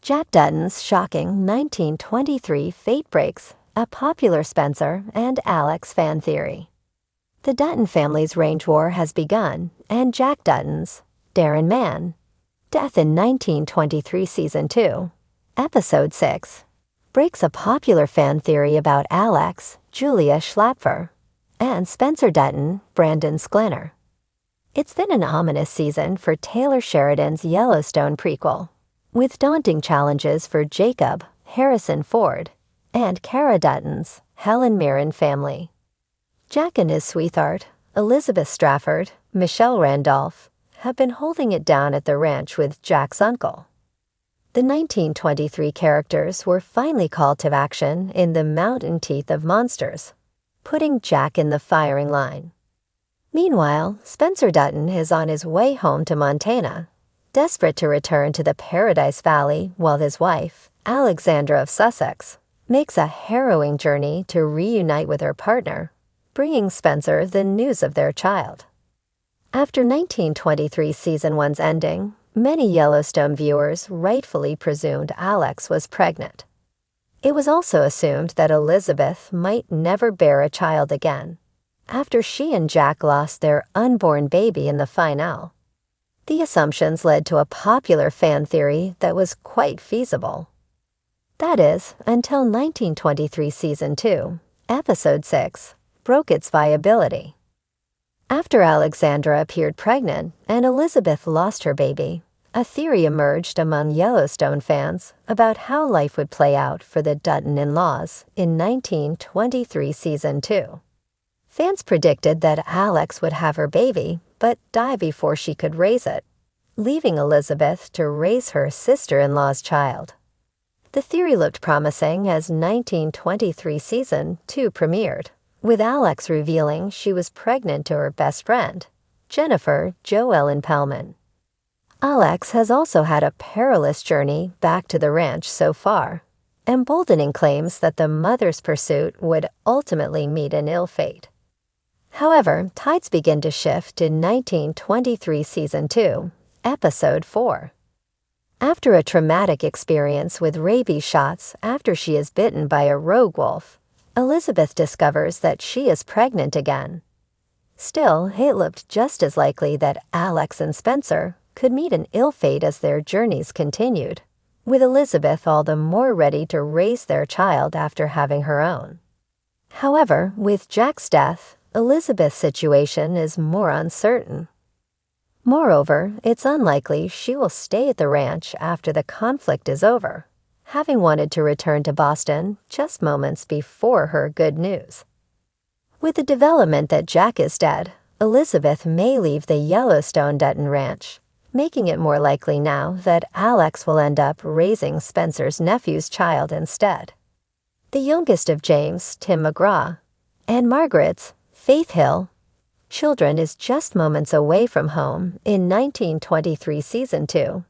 Jack Dutton's shocking 1923 fate breaks a popular Spencer and Alex fan theory. The Dutton family's range war has begun, and Jack Dutton's Darren Mann, death in 1923 Season 2, Episode 6, breaks a popular fan theory about Alex, Julia Schlapfer, and Spencer Dutton, Brandon Sklenar. It's been an ominous season for Taylor Sheridan's Yellowstone prequel, with daunting challenges for Jacob, Harrison Ford, and Cara Dutton's Helen Mirren family. Jack and his sweetheart, Elizabeth Strafford, Michelle Randolph, have been holding it down at the ranch with Jack's uncle. The 1923 characters were finally called to action in the mountain teeth of monsters, putting Jack in the firing line. Meanwhile, Spencer Dutton is on his way home to Montana, desperate to return to the Paradise Valley while his wife, Alexandra of Sussex, makes a harrowing journey to reunite with her partner, bringing Spencer the news of their child. After 1923 Season 1's ending, many Yellowstone viewers rightfully presumed Alex was pregnant. It was also assumed that Elizabeth might never bear a child again, after she and Jack lost their unborn baby in the finale. The assumptions led to a popular fan theory that was quite feasible. That is, until 1923 Season 2, Episode 6, broke its viability. After Alexandra appeared pregnant and Elizabeth lost her baby, a theory emerged among Yellowstone fans about how life would play out for the Dutton in-laws in 1923 Season 2. Fans predicted that Alex would have her baby, but die before she could raise it, leaving Elizabeth to raise her sister-in-law's child. The theory looked promising as 1923 Season 2 premiered, with Alex revealing she was pregnant to her best friend, Jennifer Jo Ellen Pellman. Alex has also had a perilous journey back to the ranch so far, emboldening claims that the mother's pursuit would ultimately meet an ill fate. However, tides begin to shift in 1923 Season 2, Episode 4. After a traumatic experience with rabies shots after she is bitten by a rogue wolf, Elizabeth discovers that she is pregnant again. Still, it looked just as likely that Alex and Spencer could meet an ill fate as their journeys continued, with Elizabeth all the more ready to raise their child after having her own. However, with Jack's death, Elizabeth's situation is more uncertain. Moreover, it's unlikely she will stay at the ranch after the conflict is over, having wanted to return to Boston just moments before her good news. With the development that Jack is dead, Elizabeth may leave the Yellowstone Dutton Ranch, making it more likely now that Alex will end up raising Spencer's nephew's child instead. The youngest of James, Tim McGraw, and Margaret's, Faith Hill, children is just moments away from home in 1923 Season 2,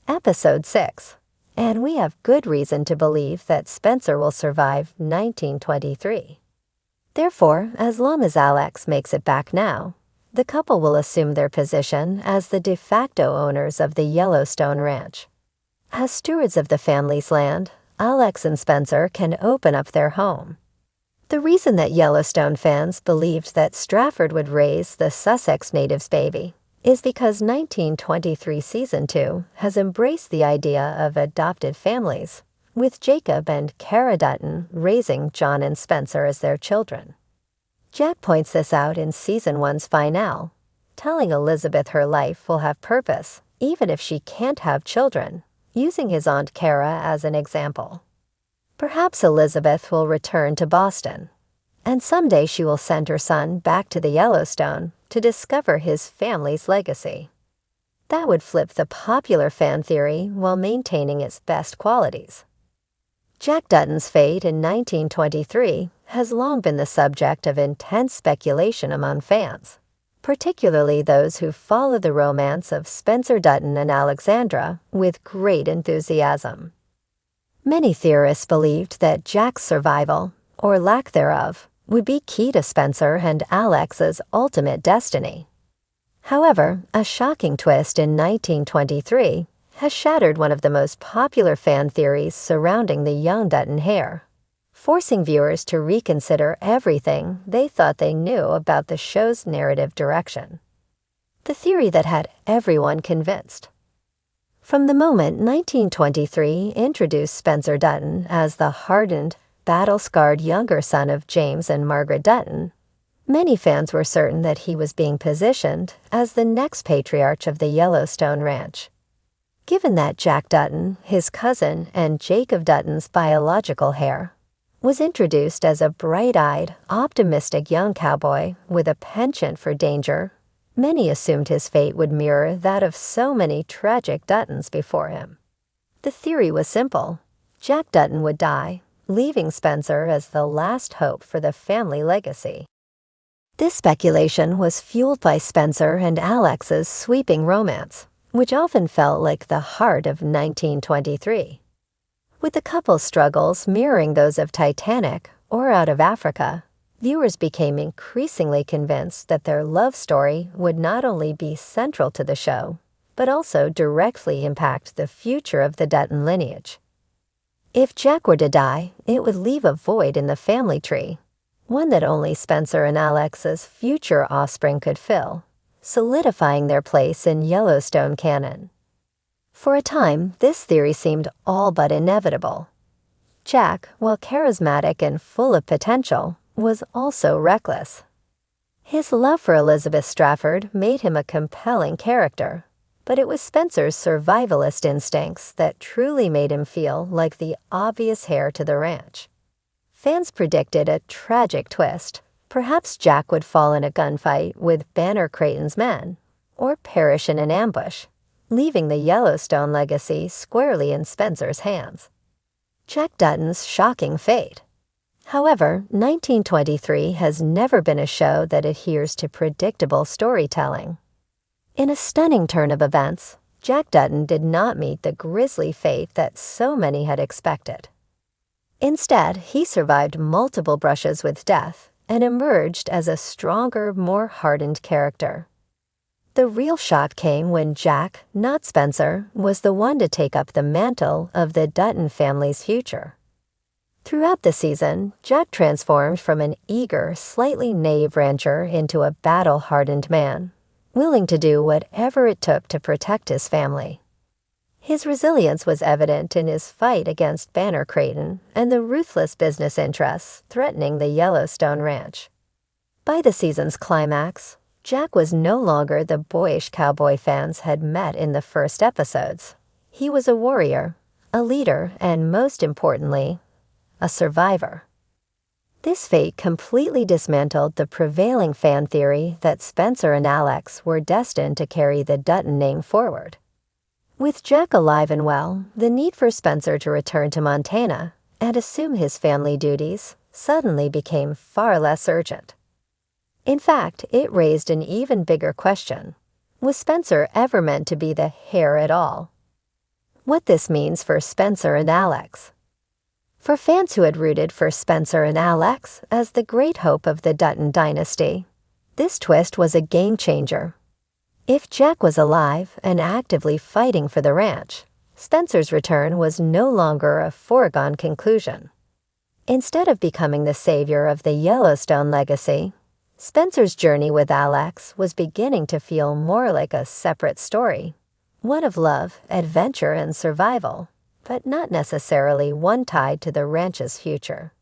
Episode 6, and we have good reason to believe that Spencer will survive 1923. Therefore, as long as Alex makes it back now, the couple will assume their position as the de facto owners of the Yellowstone Ranch. As stewards of the family's land, Alex and Spencer can open up their home. The reason that Yellowstone fans believed that Strafford would raise the Sussex native's baby is because 1923 Season 2 has embraced the idea of adopted families, with Jacob and Cara Dutton raising John and Spencer as their children. Jack points this out in Season 1's finale, telling Elizabeth her life will have purpose even if she can't have children, using his Aunt Cara as an example. Perhaps Elizabeth will return to Boston, and someday she will send her son back to the Yellowstone to discover his family's legacy. That would flip the popular fan theory while maintaining its best qualities. Jack Dutton's fate in 1923 has long been the subject of intense speculation among fans, particularly those who follow the romance of Spencer Dutton and Alexandra with great enthusiasm. Many theorists believed that Jack's survival, or lack thereof, would be key to Spencer and Alex's ultimate destiny. However, a shocking twist in 1923 has shattered one of the most popular fan theories surrounding the young Dutton heir, forcing viewers to reconsider everything they thought they knew about the show's narrative direction. The theory that had everyone convinced. From the moment 1923 introduced Spencer Dutton as the hardened, battle-scarred younger son of James and Margaret Dutton, many fans were certain that he was being positioned as the next patriarch of the Yellowstone ranch. Given that Jack Dutton, his cousin and Jacob Dutton's biological heir, was introduced as a bright-eyed, optimistic young cowboy with a penchant for danger, many assumed his fate would mirror that of so many tragic Duttons before him. The theory was simple. Jack Dutton would die, leaving Spencer as the last hope for the family legacy. This speculation was fueled by Spencer and Alex's sweeping romance, which often felt like the heart of 1923. With the couple's struggles mirroring those of Titanic or Out of Africa, viewers became increasingly convinced that their love story would not only be central to the show, but also directly impact the future of the Dutton lineage. If Jack were to die, it would leave a void in the family tree, one that only Spencer and Alex's future offspring could fill, solidifying their place in Yellowstone canon. For a time, this theory seemed all but inevitable. Jack, while charismatic and full of potential, was also reckless. His love for Elizabeth Strafford made him a compelling character, but it was Spencer's survivalist instincts that truly made him feel like the obvious heir to the ranch. Fans predicted a tragic twist. Perhaps Jack would fall in a gunfight with Banner Creighton's men, or perish in an ambush, leaving the Yellowstone legacy squarely in Spencer's hands. Jack Dutton's shocking fate. However, 1923 has never been a show that adheres to predictable storytelling. In a stunning turn of events, Jack Dutton did not meet the grisly fate that so many had expected. Instead, he survived multiple brushes with death and emerged as a stronger, more hardened character. The real shock came when Jack, not Spencer, was the one to take up the mantle of the Dutton family's future. Throughout the season, Jack transformed from an eager, slightly naive rancher into a battle-hardened man, willing to do whatever it took to protect his family. His resilience was evident in his fight against Banner Creighton and the ruthless business interests threatening the Yellowstone ranch. By the season's climax, Jack was no longer the boyish cowboy fans had met in the first episodes. He was a warrior, a leader, and most importantly, a survivor. This fate completely dismantled the prevailing fan theory that Spencer and Alex were destined to carry the Dutton name forward. With Jack alive and well, the need for Spencer to return to Montana and assume his family duties suddenly became far less urgent. In fact, it raised an even bigger question. Was Spencer ever meant to be the heir at all? What this means for Spencer and Alex. For fans who had rooted for Spencer and Alex as the great hope of the Dutton dynasty, this twist was a game-changer. If Jack was alive and actively fighting for the ranch, Spencer's return was no longer a foregone conclusion. Instead of becoming the savior of the Yellowstone legacy, Spencer's journey with Alex was beginning to feel more like a separate story, one of love, adventure, and survival, but not necessarily one tied to the ranch's future.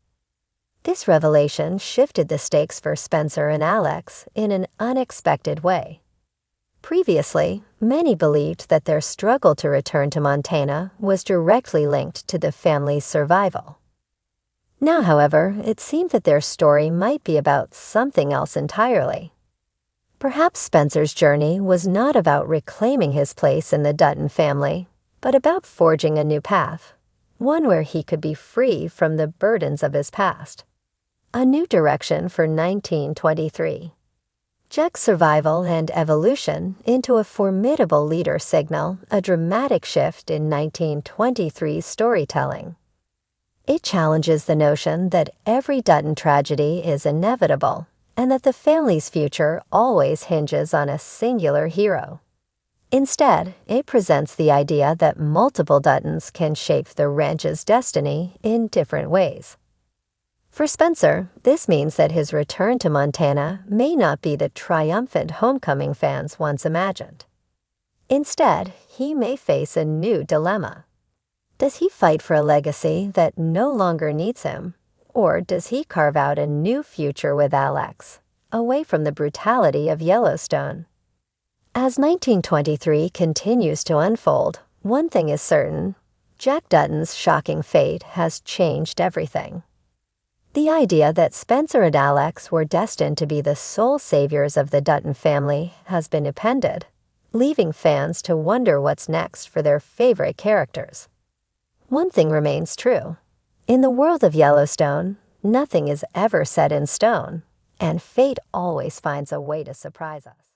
This revelation shifted the stakes for Spencer and Alex in an unexpected way. Previously, many believed that their struggle to return to Montana was directly linked to the family's survival. Now, however, it seemed that their story might be about something else entirely. Perhaps Spencer's journey was not about reclaiming his place in the Dutton family, but about forging a new path, one where he could be free from the burdens of his past. A new direction for 1923. Jack's survival and evolution into a formidable leader signal a dramatic shift in 1923's storytelling. It challenges the notion that every Dutton tragedy is inevitable and that the family's future always hinges on a singular hero. Instead, it presents the idea that multiple Duttons can shape the ranch's destiny in different ways. For Spencer, this means that his return to Montana may not be the triumphant homecoming fans once imagined. Instead, he may face a new dilemma. Does he fight for a legacy that no longer needs him, or does he carve out a new future with Alex, away from the brutality of Yellowstone? As 1923 continues to unfold, one thing is certain: Jack Dutton's shocking fate has changed everything. The idea that Spencer and Alex were destined to be the sole saviors of the Dutton family has been upended, leaving fans to wonder what's next for their favorite characters. One thing remains true. In the world of Yellowstone, nothing is ever set in stone, and fate always finds a way to surprise us.